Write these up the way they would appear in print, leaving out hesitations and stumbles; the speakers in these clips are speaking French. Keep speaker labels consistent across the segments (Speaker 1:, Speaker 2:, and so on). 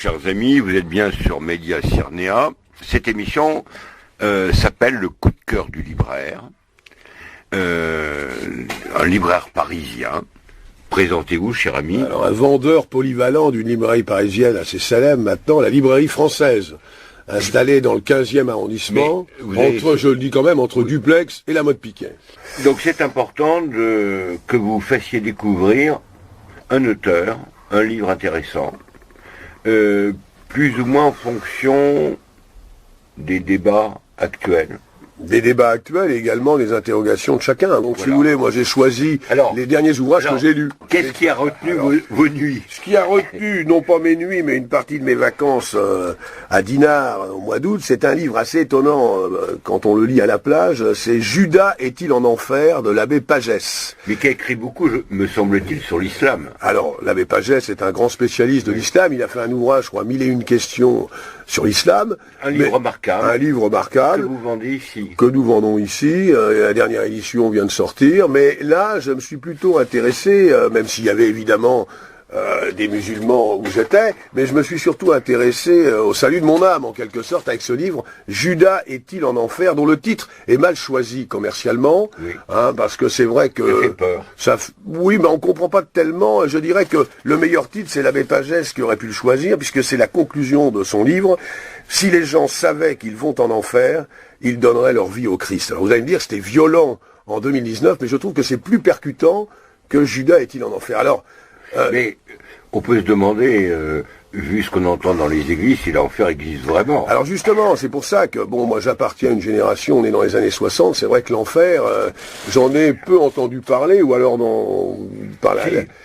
Speaker 1: Chers amis, vous êtes bien sur Média Cyrnéa. Cette émission s'appelle Le coup de cœur du libraire. Un libraire parisien. Présentez-vous, cher ami.
Speaker 2: Alors, un vendeur polyvalent d'une librairie parisienne assez célèbre maintenant, la librairie française, installée dans le 15e arrondissement, je le dis quand même, entre Duplex et la Mode Piquet.
Speaker 1: Donc c'est important que vous fassiez découvrir un auteur, un livre intéressant, plus ou moins en fonction des débats actuels.
Speaker 2: Des débats actuels et également des interrogations de chacun. Donc voilà. Si vous voulez, moi j'ai choisi les derniers ouvrages que j'ai lus.
Speaker 1: Qu'est-ce qui a retenu vos nuits?
Speaker 2: Ce qui a retenu, non pas mes nuits, mais une partie de mes vacances à Dinard au mois d'août, c'est un livre assez étonnant quand on le lit à la plage. C'est Judas est-il en enfer de l'abbé Pagès.
Speaker 1: Mais qui a écrit beaucoup, me semble-t-il, sur l'islam.
Speaker 2: Alors, l'abbé Pagès est un grand spécialiste de l'islam. Il a fait un ouvrage, je crois, 1001 questions sur l'islam.
Speaker 1: Un livre remarquable.
Speaker 2: Un livre remarquable.
Speaker 1: Que vous vendez ici.
Speaker 2: Que nous vendons ici. La dernière édition vient de sortir. Mais là, je me suis plutôt intéressé, même s'il y avait évidemment des musulmans où j'étais, mais je me suis surtout intéressé au salut de mon âme, en quelque sorte, avec ce livre, Judas est-il en enfer, dont le titre est mal choisi commercialement,
Speaker 1: oui.
Speaker 2: Parce que c'est vrai que...
Speaker 1: Ça fait peur.
Speaker 2: Oui, mais on comprend pas tellement. Je dirais que le meilleur titre, c'est l'abbé Pagès qui aurait pu le choisir, puisque c'est la conclusion de son livre. Si les gens savaient qu'ils vont en enfer, ils donneraient leur vie au Christ. Alors vous allez me dire, c'était violent en 2019, mais je trouve que c'est plus percutant que Judas est-il en enfer. Alors,
Speaker 1: mais on peut se demander, vu ce qu'on entend dans les églises, si l'enfer existe vraiment.
Speaker 2: Alors justement, c'est pour ça que, moi j'appartiens à une génération, on est dans les années 60, c'est vrai que l'enfer, j'en ai peu entendu parler, ou alors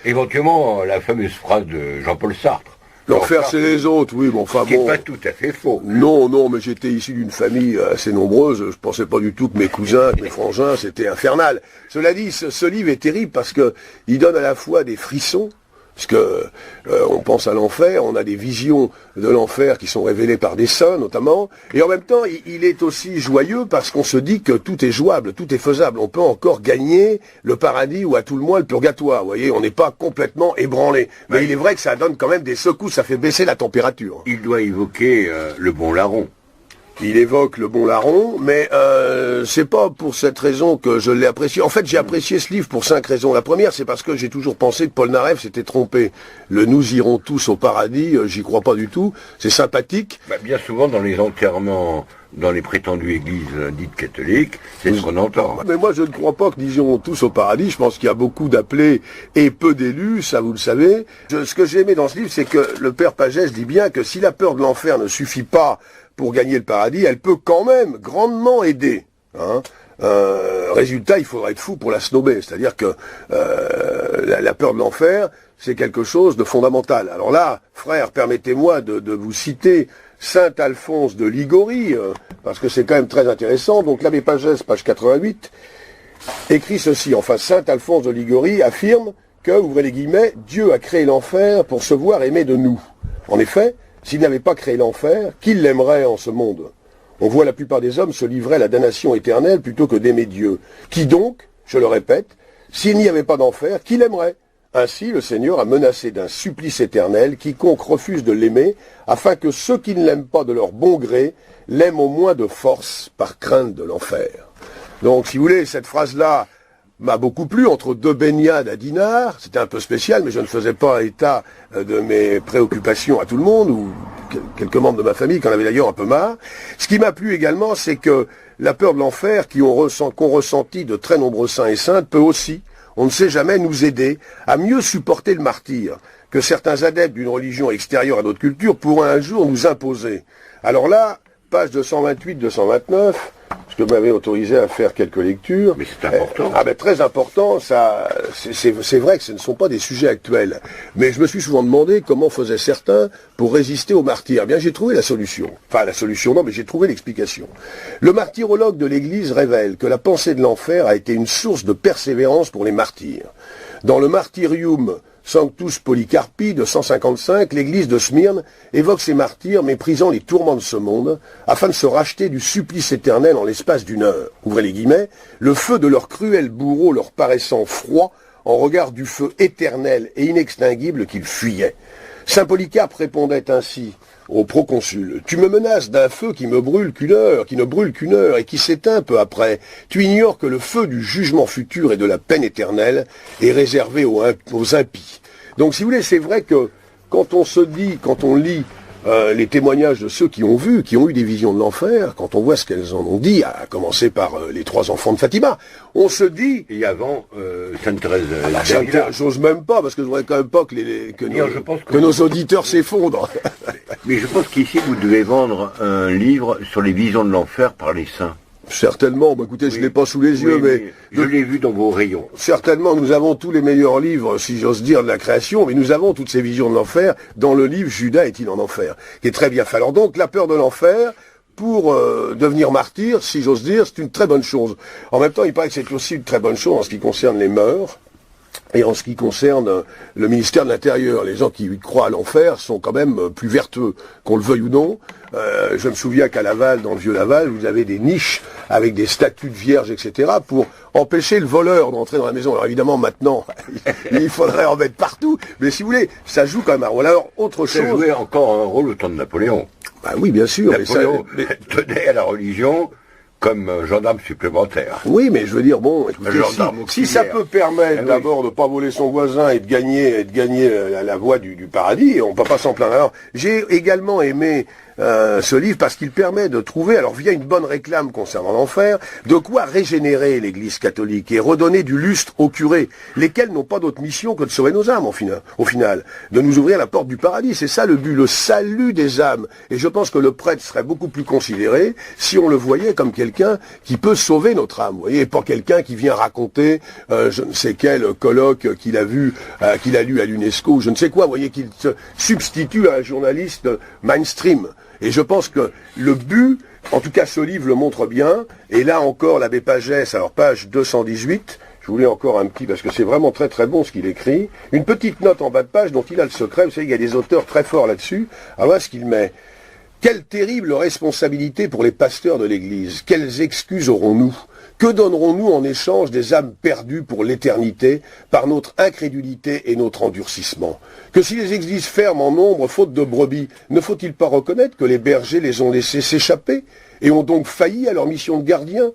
Speaker 1: éventuellement, la fameuse phrase de Jean-Paul Sartre.
Speaker 2: L'enfer c'est les autres, oui, bon, enfin bon...
Speaker 1: C'est pas tout à fait faux.
Speaker 2: Non, mais j'étais issu d'une famille assez nombreuse, je pensais pas du tout que mes cousins, que mes frangins, c'était infernal. Cela dit, ce livre est terrible parce que il donne à la fois des frissons, parce que on pense à l'enfer, on a des visions de l'enfer qui sont révélées par des saints notamment, et en même temps il est aussi joyeux parce qu'on se dit que tout est jouable, tout est faisable, on peut encore gagner le paradis ou à tout le moins le purgatoire, vous voyez, on n'est pas complètement ébranlé. Mais il est vrai que ça donne quand même des secousses, ça fait baisser la température.
Speaker 1: Il doit évoquer le bon larron.
Speaker 2: Il évoque le bon larron, mais c'est pas pour cette raison que je l'ai apprécié. En fait, j'ai apprécié ce livre pour 5 raisons. La première, c'est parce que j'ai toujours pensé que Paul Narev s'était trompé. Le nous irons tous au paradis, j'y crois pas du tout. C'est sympathique.
Speaker 1: Bien souvent, dans les enterrements, dans les prétendues églises dites catholiques, c'est ce qu'on entend.
Speaker 2: Mais moi, je ne crois pas que nous irons tous au paradis. Je pense qu'il y a beaucoup d'appelés et peu d'élus, ça vous le savez. Ce que j'ai aimé dans ce livre, c'est que le père Pagès dit bien que si la peur de l'enfer ne suffit pas pour gagner le paradis, elle peut quand même grandement aider. Résultat, il faudrait être fou pour la snober. C'est-à-dire que la peur de l'enfer, c'est quelque chose de fondamental. Alors là, frère, permettez-moi de vous citer Saint Alphonse de Liguori, parce que c'est quand même très intéressant. Donc l'abbé Pagès, page 88, écrit ceci. Enfin, Saint Alphonse de Liguori affirme que, ouvrez les guillemets, Dieu a créé l'enfer pour se voir aimé de nous. En effet, s'il n'avait pas créé l'enfer, qui l'aimerait en ce monde? On voit la plupart des hommes se livrer à la damnation éternelle plutôt que d'aimer Dieu. Qui donc, je le répète, s'il n'y avait pas d'enfer, qui l'aimerait? Ainsi, le Seigneur a menacé d'un supplice éternel quiconque refuse de l'aimer, afin que ceux qui ne l'aiment pas de leur bon gré l'aiment au moins de force par crainte de l'enfer. Donc, si vous voulez, cette phrase-là m'a beaucoup plu, entre 2 baignades à Dinard. C'était un peu spécial, mais je ne faisais pas état de mes préoccupations à tout le monde, ou quelques membres de ma famille qui en avaient d'ailleurs un peu marre. Ce qui m'a plu également, c'est que la peur de l'enfer qu'ont ressenti de très nombreux saints et saintes peut aussi, on ne sait jamais, nous aider à mieux supporter le martyre que certains adeptes d'une religion extérieure à notre culture pourraient un jour nous imposer. Alors là, page 228-229, parce que vous m'avez autorisé à faire quelques lectures.
Speaker 1: Mais c'est important.
Speaker 2: Très important, ça, c'est vrai que ce ne sont pas des sujets actuels. Mais je me suis souvent demandé comment faisaient certains pour résister au martyr. Eh bien, j'ai trouvé la solution. Enfin, la solution, non, mais j'ai trouvé l'explication. Le martyrologue de l'Église révèle que la pensée de l'enfer a été une source de persévérance pour les martyrs. Dans le Martyrium Sanctus Polycarpi de 155, l'église de Smyrne évoque ces martyrs méprisant les tourments de ce monde, afin de se racheter du supplice éternel en l'espace d'une heure. Ouvrez les guillemets, le feu de leur cruel bourreau leur paraissant froid en regard du feu éternel et inextinguible qu'ils fuyaient. Saint Polycarpe répondait ainsi au proconsul: tu me menaces d'un feu qui ne brûle qu'une heure, et qui s'éteint peu après. Tu ignores que le feu du jugement futur et de la peine éternelle est réservé aux impies. Donc, si vous voulez, c'est vrai que quand on lit les témoignages de ceux qui ont eu des visions de l'enfer, quand on voit ce qu'elles en ont dit, à commencer par les 3 enfants de Fatima, on se dit...
Speaker 1: Et avant, Sainte Thérèse
Speaker 2: j'ose même pas, parce que je voudrais quand même pas que nos auditeurs s'effondrent.
Speaker 1: Mais je pense qu'ici, vous devez vendre un livre sur les visions de l'enfer par les saints.
Speaker 2: Certainement, écoutez, je ne l'ai pas sous les yeux, mais...
Speaker 1: Je l'ai vu dans vos rayons.
Speaker 2: Certainement, nous avons tous les meilleurs livres, si j'ose dire, de la création, mais nous avons toutes ces visions de l'enfer dans le livre « Judas est-il en enfer ?», qui est très bien fait. Alors donc, la peur de l'enfer, pour devenir martyr, si j'ose dire, c'est une très bonne chose. En même temps, il paraît que c'est aussi une très bonne chose en ce qui concerne les mœurs, et en ce qui concerne le ministère de l'Intérieur. Les gens qui croient à l'enfer sont quand même plus vertueux, qu'on le veuille ou non. Je me souviens qu'à Laval, dans le vieux Laval, vous avez des niches avec des statues de vierges, etc., pour empêcher le voleur d'entrer dans la maison. Alors évidemment, maintenant, il faudrait en mettre partout, mais si vous voulez, ça joue quand même un rôle. Alors, autre chose...
Speaker 1: Ça jouait encore un rôle au temps de Napoléon.
Speaker 2: Bah oui, bien sûr.
Speaker 1: Napoléon tenait à la religion comme gendarme supplémentaire.
Speaker 2: Oui, mais je veux dire, bon, écoutez, si ça peut permettre d'abord de ne pas voler son voisin et de gagner la voie du paradis, on ne peut pas s'en plaindre. Alors, j'ai également aimé ce livre parce qu'il permet de trouver, alors via une bonne réclame concernant l'enfer, de quoi régénérer l'Église catholique et redonner du lustre aux curés, lesquels n'ont pas d'autre mission que de sauver nos âmes au final, de nous ouvrir la porte du paradis. C'est ça le but, le salut des âmes. Et je pense que le prêtre serait beaucoup plus considéré si on le voyait comme quelqu'un qui peut sauver notre âme, vous voyez, et pas quelqu'un qui vient raconter je ne sais quel colloque qu'il a lu à l'UNESCO, je ne sais quoi, vous voyez, qu'il se substitue à un journaliste mainstream. Et je pense que le but, en tout cas ce livre le montre bien, et là encore l'abbé Pagès, alors page 218, je voulais encore un petit, parce que c'est vraiment très très bon ce qu'il écrit, une petite note en bas de page dont il a le secret, vous savez, il y a des auteurs très forts là-dessus, alors voilà ce qu'il met. Quelle terrible responsabilité pour les pasteurs de l'Église, quelles excuses aurons-nous ? Que donnerons-nous en échange des âmes perdues pour l'éternité par notre incrédulité et notre endurcissement ? Que si les églises ferment en nombre faute de brebis, ne faut-il pas reconnaître que les bergers les ont laissés s'échapper et ont donc failli à leur mission de gardien ?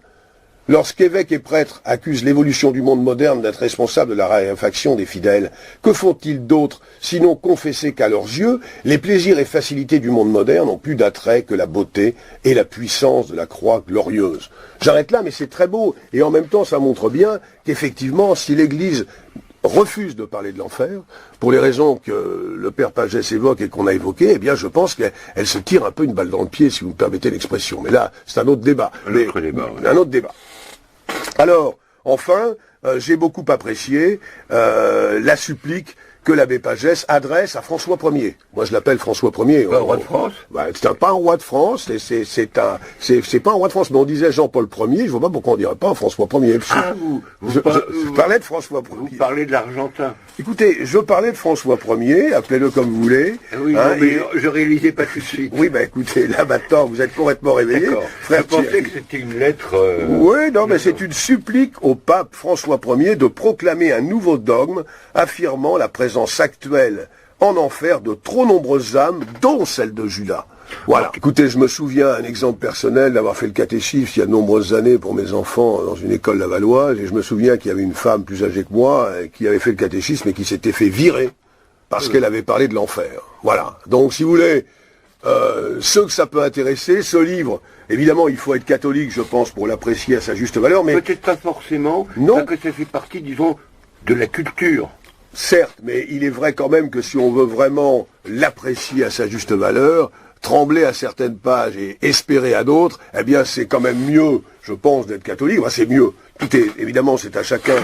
Speaker 2: Lorsqu'évêques et prêtres accusent l'évolution du monde moderne d'être responsable de la raréfaction des fidèles, que font-ils d'autre sinon confesser qu'à leurs yeux, les plaisirs et facilités du monde moderne n'ont plus d'attrait que la beauté et la puissance de la croix glorieuse. J'arrête là, mais c'est très beau, et en même temps ça montre bien qu'effectivement, si l'Église refuse de parler de l'enfer, pour les raisons que le père Pagès évoque et qu'on a évoquées, eh bien je pense qu'elle se tire un peu une balle dans le pied, si vous me permettez l'expression. Mais là, c'est un autre débat. Un autre débat. Alors, enfin, j'ai beaucoup apprécié la supplique que l'abbé Pagès adresse à François Ier. Moi, je l'appelle François Ier.
Speaker 1: Pas un roi de France.
Speaker 2: Bah, c'est pas un roi de France, c'est pas un roi de France, mais on disait Jean-Paul Ier, je vois pas pourquoi on dirait pas François Ier. Je parlais de François Ier.
Speaker 1: Vous parlez de l'Argentin.
Speaker 2: Écoutez, je parlais de François Ier, appelez-le comme vous voulez.
Speaker 1: Oui, hein, non, mais je réalisais pas tout de suite.
Speaker 2: Oui, écoutez, là maintenant, vous êtes complètement réveillé.
Speaker 1: Je pensais que c'était une lettre...
Speaker 2: Oui, non, mais c'est une supplique au pape François Ier de proclamer un nouveau dogme affirmant la présence actuelle en enfer de trop nombreuses âmes, dont celle de Judas. Voilà. Écoutez, je me souviens, un exemple personnel, d'avoir fait le catéchisme il y a de nombreuses années pour mes enfants dans une école lavalloise, et je me souviens qu'il y avait une femme plus âgée que moi qui avait fait le catéchisme et qui s'était fait virer parce qu'elle avait parlé de l'enfer. Voilà. Donc, si vous voulez, ceux que ça peut intéresser, ce livre, évidemment, il faut être catholique, je pense, pour l'apprécier à sa juste valeur, mais...
Speaker 1: Peut-être pas forcément,
Speaker 2: non,
Speaker 1: que ça fait partie, disons, de la culture.
Speaker 2: Certes, mais il est vrai quand même que si on veut vraiment l'apprécier à sa juste valeur, trembler à certaines pages et espérer à d'autres, eh bien c'est quand même mieux, je pense, d'être catholique. Enfin, c'est mieux. Tout est, évidemment, c'est à chacun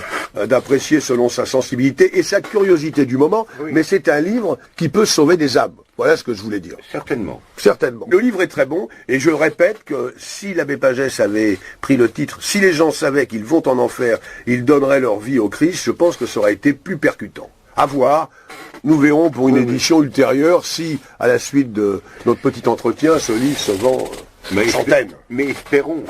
Speaker 2: d'apprécier selon sa sensibilité et sa curiosité du moment, oui. Mais c'est un livre qui peut sauver des âmes. Voilà ce que je voulais dire.
Speaker 1: Certainement.
Speaker 2: Certainement. Le livre est très bon, et je répète que si l'abbé Pagès avait pris le titre, si les gens savaient qu'ils vont en enfer, ils donneraient leur vie au Christ, je pense que ça aurait été plus percutant. À voir. Nous verrons pour une édition ultérieure si, à la suite de notre petit entretien, ce livre se vend centaines.
Speaker 1: Mais espérons.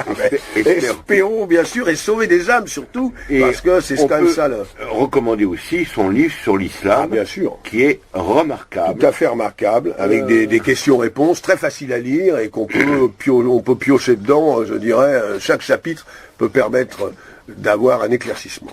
Speaker 2: Espérons, bien sûr, et sauver des âmes surtout, parce que c'est quand même ça.
Speaker 1: Recommander aussi son livre sur l'islam,
Speaker 2: bien sûr,
Speaker 1: qui est remarquable.
Speaker 2: Tout à fait remarquable, avec des questions-réponses très faciles à lire et qu'on peut piocher dedans, je dirais. Chaque chapitre peut permettre d'avoir un éclaircissement.